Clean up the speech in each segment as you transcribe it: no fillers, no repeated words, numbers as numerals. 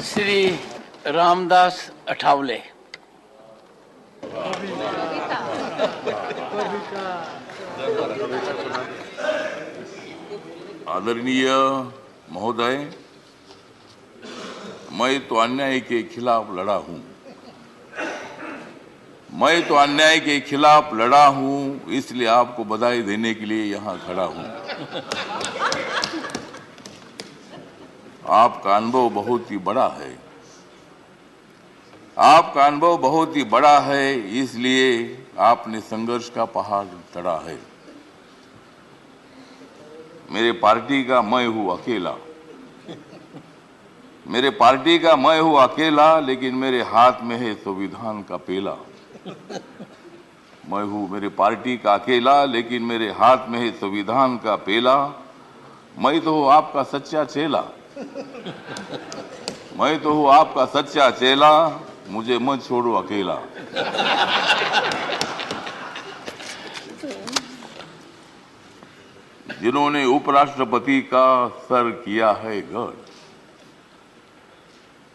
श्री रामदास अठावले। आदरणीय महोदय, मैं तो अन्याय के खिलाफ लड़ा हूं। मैं तो अन्याय के खिलाफ लड़ा हूं, इसलिए आपको बधाई देने के लिए यहां खड़ा हूं। आपका अनुभव बहुत ही बड़ा है। आपका अनुभव बहुत ही बड़ा है, इसलिए आपने संघर्ष का पहाड़ चढ़ा है। मेरे पार्टी का मैं हूं अकेला। मेरे पार्टी का मैं हूं अकेला, लेकिन मेरे हाथ में है संविधान का पेला। मैं हूं मेरे पार्टी का अकेला, लेकिन मेरे हाथ में है संविधान का पेला। मैं तो हूं आपका सच्चा चेला। मैं तो हूं आपका सच्चा चेला, मुझे मत छोड़ो अकेला। जिन्होंने उपराष्ट्रपति का सर किया है गढ़,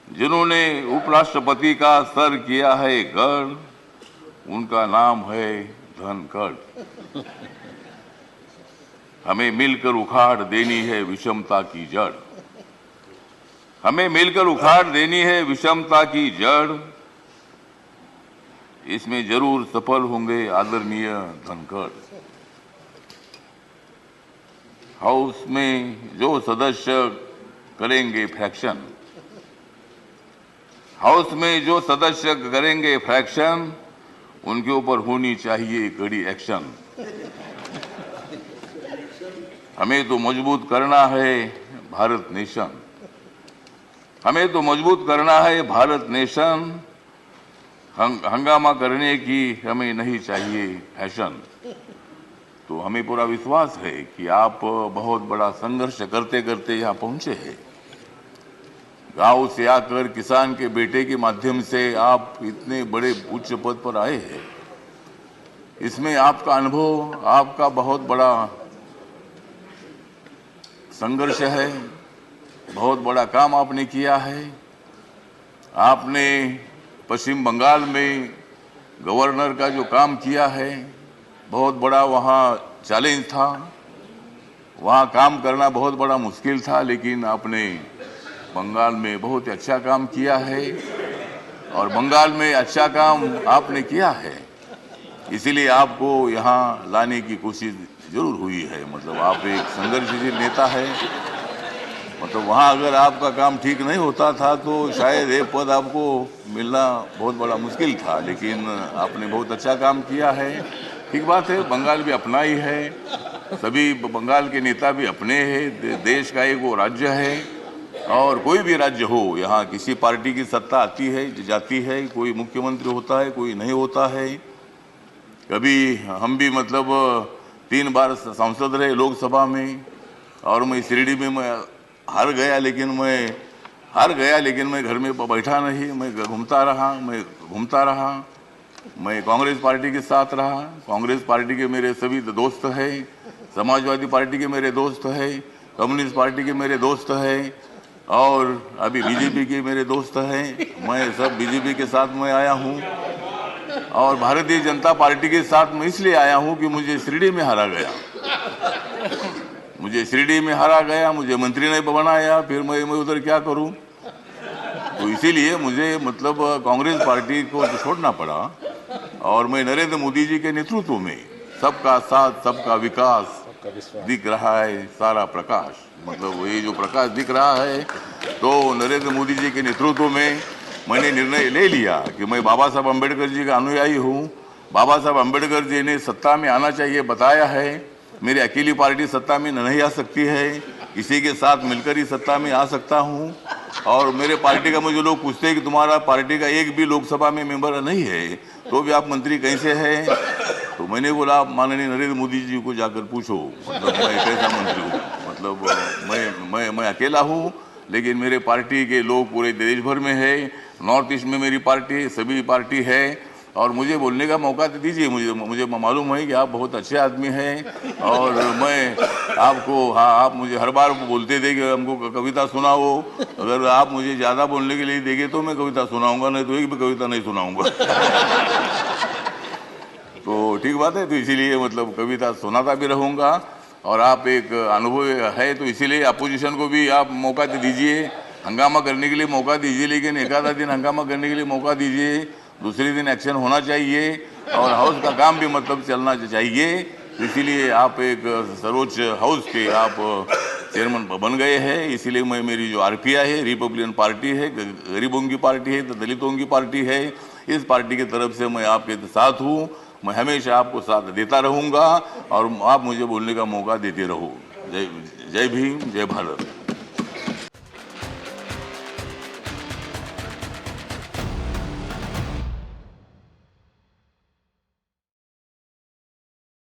जिन्होंने उपराष्ट्रपति का सर किया है गढ़, उनका नाम है धनखड़। हमें मिलकर उखाड़ देनी है विषमता की जड़। हमें मिलकर उखाड़ देनी है विषमता की जड़। इसमें जरूर सफल होंगे आदरणीय धनखड़। हाउस में जो सदस्य करेंगे फ्रैक्शन, हाउस में जो सदस्य करेंगे फ्रैक्शन, उनके ऊपर होनी चाहिए कड़ी एक्शन। हमें तो मजबूत करना है भारत नेशन। हमें तो मजबूत करना है भारत नेशन। हंगामा करने की हमें नहीं चाहिए फैशन। तो हमें पूरा विश्वास है कि आप बहुत बड़ा संघर्ष करते करते यहाँ पहुंचे हैं। गांव से आकर किसान के बेटे के माध्यम से आप इतने बड़े उच्च पद पर आए हैं। इसमें आपका अनुभव, आपका बहुत बड़ा संघर्ष है। बहुत बड़ा काम आपने किया है। आपने पश्चिम बंगाल में गवर्नर का जो काम किया है, बहुत बड़ा वहाँ चैलेंज था। वहाँ काम करना बहुत बड़ा मुश्किल था, लेकिन आपने बंगाल में बहुत अच्छा काम किया है। और बंगाल में अच्छा काम आपने किया है, इसीलिए आपको यहाँ लाने की कोशिश जरूर हुई है। मतलब आप एक संघर्षशील नेता है। मतलब वहाँ अगर आपका काम ठीक नहीं होता था तो शायद ये पद आपको मिलना बहुत बड़ा मुश्किल था, लेकिन आपने बहुत अच्छा काम किया है। ठीक बात है, बंगाल भी अपना ही है। सभी बंगाल के नेता भी अपने हैं। देश का एक वो राज्य है, और कोई भी राज्य हो, यहाँ किसी पार्टी की सत्ता आती है जाती है। कोई मुख्यमंत्री होता है, कोई नहीं होता है। कभी हम भी मतलब 3 बार सांसद रहे लोकसभा में, और मैं शिरडी में मैं हार गया, लेकिन मैं घर में बैठा नहीं। मैं घूमता रहा। मैं कांग्रेस पार्टी के साथ रहा। कांग्रेस पार्टी के मेरे सभी दोस्त हैं। समाजवादी पार्टी के मेरे दोस्त हैं। कम्युनिस्ट पार्टी के मेरे दोस्त हैं, और अभी बीजेपी के मेरे दोस्त हैं। मैं सब बीजेपी के साथ में आया हूँ, और भारतीय जनता पार्टी के साथ मैं इसलिए आया हूँ कि मुझे शिरडी में हारा गया। मुझे मंत्री ने बनाया, फिर मैं उधर क्या करूं। तो इसीलिए मुझे मतलब कांग्रेस पार्टी को छोड़ना पड़ा, और मैं नरेंद्र मोदी जी के नेतृत्व में सबका साथ सबका विकास दिख रहा है सारा प्रकाश। मतलब ये जो प्रकाश दिख रहा है, तो नरेंद्र मोदी जी के नेतृत्व में मैंने निर्णय ले लिया कि मैं बाबा साहब अम्बेडकर जी का अनुयायी हूँ। बाबा साहब अम्बेडकर जी ने सत्ता में आना चाहिए बताया है। मेरी अकेली पार्टी सत्ता में नहीं आ सकती है, किसी के साथ मिलकर ही सत्ता में आ सकता हूँ। और मेरे पार्टी का मुझे लोग पूछते हैं कि तुम्हारा पार्टी का एक भी लोकसभा में मेंबर नहीं है, तो भी आप मंत्री कैसे हैं। तो मैंने बोला, आप माननीय नरेंद्र मोदी जी को जाकर पूछो, मतलब मैं कैसा मंत्री हूँ। मतलब मैं अकेला हूँ, लेकिन मेरे पार्टी के लोग पूरे देश भर में है। नॉर्थ ईस्ट में मेरी पार्टी, सभी पार्टी है, और मुझे बोलने का मौका तो दीजिए। मुझे मालूम है कि आप बहुत अच्छे आदमी हैं और मैं आपको, हाँ, आप मुझे हर बार बोलते थे कि हमको कविता सुनाओ। अगर आप मुझे ज़्यादा बोलने के लिए देंगे तो मैं कविता सुनाऊंगा, नहीं तो एक भी कविता नहीं सुनाऊंगा। तो ठीक बात है, तो इसीलिए मतलब कविता सुनाता भी रहूँगा। और आप एक अनुभव है तो इसीलिए अपोजिशन को भी आप मौका दीजिए, हंगामा करने के लिए मौका दीजिए, लेकिन एक आधा दिन हंगामा करने के लिए मौका दीजिए, दूसरे दिन एक्शन होना चाहिए और हाउस का काम भी मतलब चलना चाहिए। इसीलिए आप एक सर्वोच्च हाउस के आप चेयरमैन बन गए हैं। इसीलिए मैं, मेरी जो आरपीआई है, रिपब्लिकन पार्टी है, गरीबों की पार्टी है, दलितों की पार्टी है, इस पार्टी की तरफ से मैं आपके साथ हूँ। मैं हमेशा आपको साथ देता रहूँगा और आप मुझे बोलने का मौका देते रहो। जय भीम, जय भारत।